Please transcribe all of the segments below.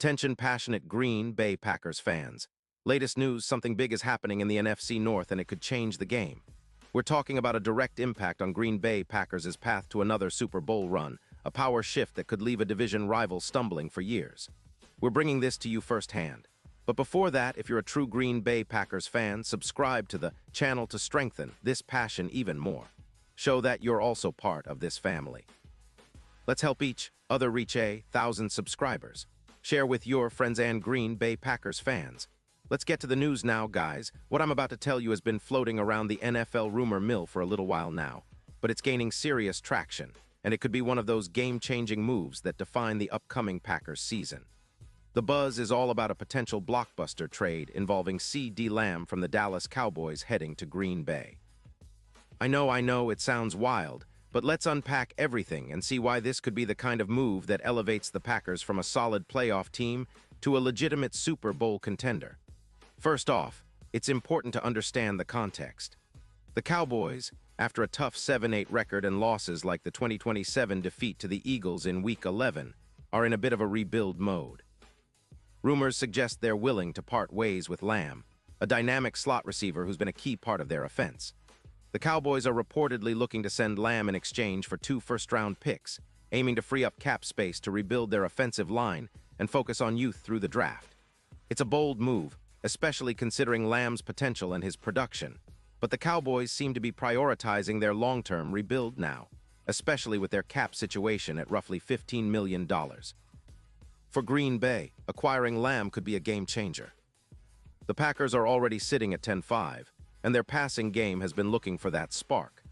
Attention passionate Green Bay Packers fans. Latest news, something big is happening in the NFC North and it could change the game. We're talking about a direct impact on Green Bay Packers' path to another Super Bowl run, a power shift that could leave a division rival stumbling for years. We're bringing this to you firsthand. But before that, if you're a true Green Bay Packers fan, subscribe to the channel to strengthen this passion even more. Show that you're also part of this family. Let's help each other reach 1,000 subscribers. Share with your friends and Green Bay Packers fans. Let's get to the news now, guys. What I'm about to tell you has been floating around the NFL rumor mill for a little while now, but it's gaining serious traction, and it could be one of those game-changing moves that define the upcoming Packers season. The buzz is all about a potential blockbuster trade involving CeeDee Lamb from the Dallas Cowboys heading to Green Bay. I know, it sounds wild, but let's unpack everything and see why this could be the kind of move that elevates the Packers from a solid playoff team to a legitimate Super Bowl contender. First off, it's important to understand the context. The Cowboys, after a tough 7-8 record and losses like the 2027 defeat to the Eagles in Week 11, are in a bit of a rebuild mode. Rumors suggest they're willing to part ways with Lamb, a dynamic slot receiver who's been a key part of their offense. The Cowboys are reportedly looking to send Lamb in exchange for 2 first-round picks, aiming to free up cap space to rebuild their offensive line and focus on youth through the draft. It's a bold move, especially considering Lamb's potential and his production, but the Cowboys seem to be prioritizing their long-term rebuild now, especially with their cap situation at roughly $15 million. For Green Bay, acquiring Lamb could be a game-changer. The Packers are already sitting at 10-5, and their passing game has been looking for that spark.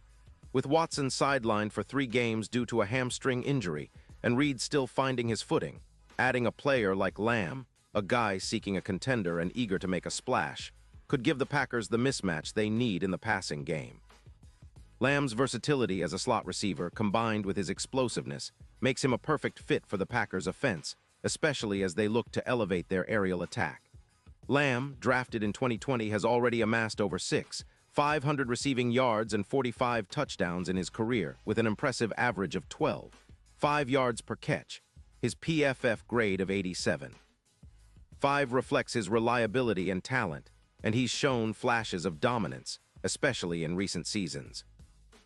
With Watson sidelined for 3 games due to a hamstring injury, and Reed still finding his footing, adding a player like Lamb, a guy seeking a contender and eager to make a splash, could give the Packers the mismatch they need in the passing game. Lamb's versatility as a slot receiver, combined with his explosiveness, makes him a perfect fit for the Packers' offense, especially as they look to elevate their aerial attack. Lamb, drafted in 2020, has already amassed over 500 receiving yards and 45 touchdowns in his career, with an impressive average of 12.5 yards per catch, his PFF grade of 87. 5 reflects his reliability and talent, and he's shown flashes of dominance, especially in recent seasons.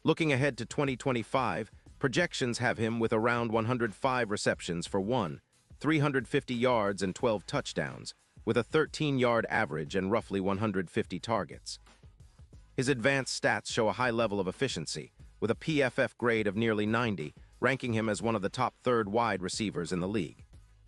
Looking ahead to 2025, projections have him with around 105 receptions for 350 yards and 12 touchdowns, with a 13-yard average and roughly 150 targets. His advanced stats show a high level of efficiency, with a PFF grade of nearly 90, ranking him as one of the top third wide receivers in the league.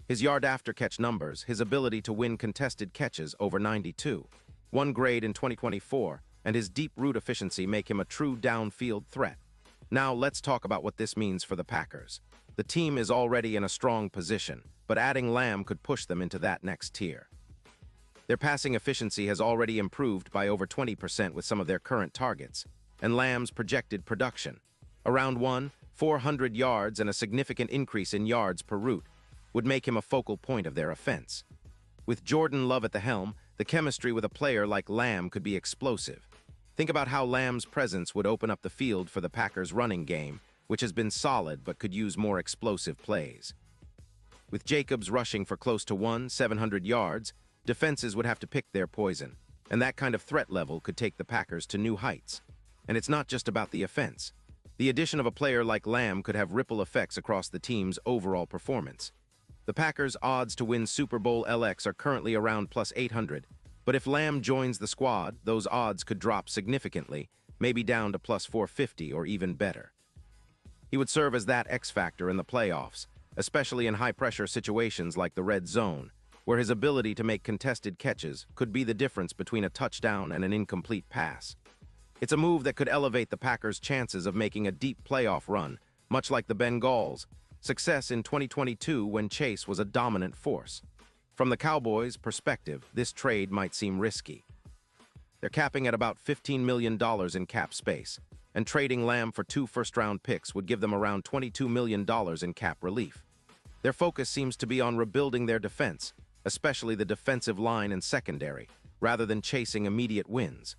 His yard-after-catch numbers, his ability to win contested catches over 92, 1 grade in 2024, and his deep route efficiency make him a true downfield threat. Now let's talk about what this means for the Packers. The team is already in a strong position, but adding Lamb could push them into that next tier. Their passing efficiency has already improved by over 20% with some of their current targets, and Lamb's projected production, around 400 yards and a significant increase in yards per route, would make him a focal point of their offense. With Jordan Love at the helm, the chemistry with a player like Lamb could be explosive. Think about how Lamb's presence would open up the field for the Packers' running game, which has been solid but could use more explosive plays. With Jacobs rushing for close to 700 yards, defenses would have to pick their poison, and that kind of threat level could take the Packers to new heights. And it's not just about the offense. The addition of a player like Lamb could have ripple effects across the team's overall performance. The Packers' odds to win Super Bowl LX are currently around plus 800, but if Lamb joins the squad, those odds could drop significantly, maybe down to plus 450 or even better. He would serve as that X factor in the playoffs, especially in high-pressure situations like the red zone, where his ability to make contested catches could be the difference between a touchdown and an incomplete pass. It's a move that could elevate the Packers' chances of making a deep playoff run, much like the Bengals' success in 2022 when Chase was a dominant force. From the Cowboys' perspective, this trade might seem risky. They're capping at about $15 million in cap space, and trading Lamb for 2 first-round picks would give them around $22 million in cap relief. Their focus seems to be on rebuilding their defense, especially the defensive line and secondary, rather than chasing immediate wins.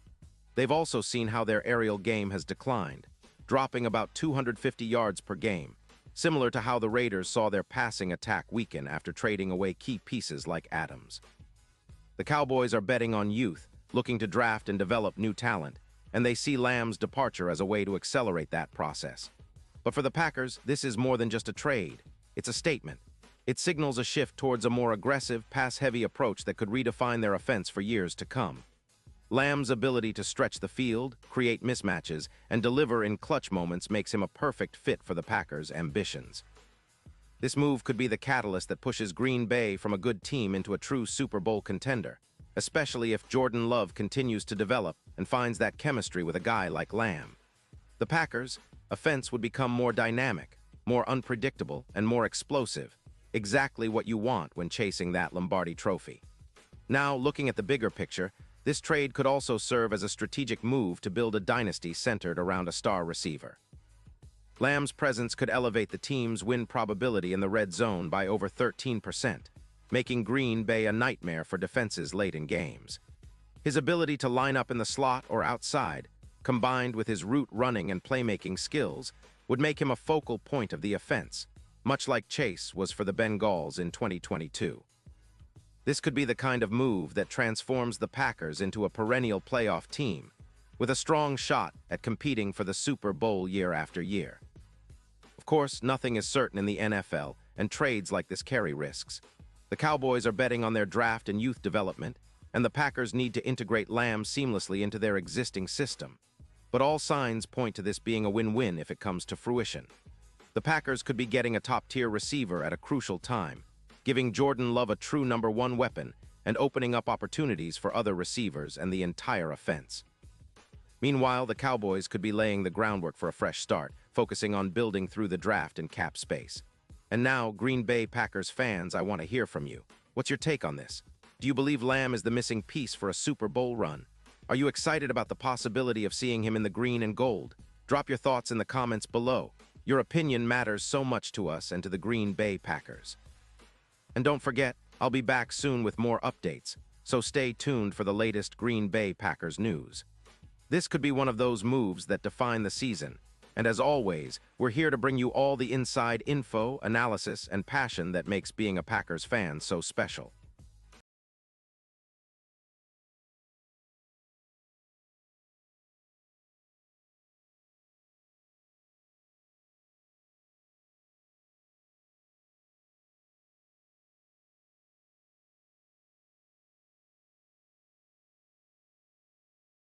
They've also seen how their aerial game has declined, dropping about 250 yards per game, similar to how the Raiders saw their passing attack weaken after trading away key pieces like Adams. The Cowboys are betting on youth, looking to draft and develop new talent, and they see Lamb's departure as a way to accelerate that process. But for the Packers, this is more than just a trade. It's a statement. It signals a shift towards a more aggressive, pass-heavy approach that could redefine their offense for years to come. Lamb's ability to stretch the field, create mismatches, and deliver in clutch moments makes him a perfect fit for the Packers' ambitions. This move could be the catalyst that pushes Green Bay from a good team into a true Super Bowl contender, especially if Jordan Love continues to develop and finds that chemistry with a guy like Lamb. The Packers' offense would become more dynamic, more unpredictable, and more explosive, exactly what you want when chasing that Lombardi trophy. Now, looking at the bigger picture, this trade could also serve as a strategic move to build a dynasty centered around a star receiver. Lamb's presence could elevate the team's win probability in the red zone by over 13%, making Green Bay a nightmare for defenses late in games. His ability to line up in the slot or outside, combined with his route running and playmaking skills, would make him a focal point of the offense, much like Chase was for the Bengals in 2022. This could be the kind of move that transforms the Packers into a perennial playoff team, with a strong shot at competing for the Super Bowl year after year. Of course, nothing is certain in the NFL, and trades like this carry risks. The Cowboys are betting on their draft and youth development, and the Packers need to integrate Lamb seamlessly into their existing system. But all signs point to this being a win-win if it comes to fruition. The Packers could be getting a top-tier receiver at a crucial time, giving Jordan Love a true number one weapon and opening up opportunities for other receivers and the entire offense. Meanwhile, the Cowboys could be laying the groundwork for a fresh start, focusing on building through the draft and cap space. And now, Green Bay Packers fans, I want to hear from you. What's your take on this? Do you believe Lamb is the missing piece for a Super Bowl run? Are you excited about the possibility of seeing him in the green and gold? Drop your thoughts in the comments below. Your opinion matters so much to us and to the Green Bay Packers. And don't forget, I'll be back soon with more updates, so stay tuned for the latest Green Bay Packers news. This could be one of those moves that define the season, and as always, we're here to bring you all the inside info, analysis, and passion that makes being a Packers fan so special.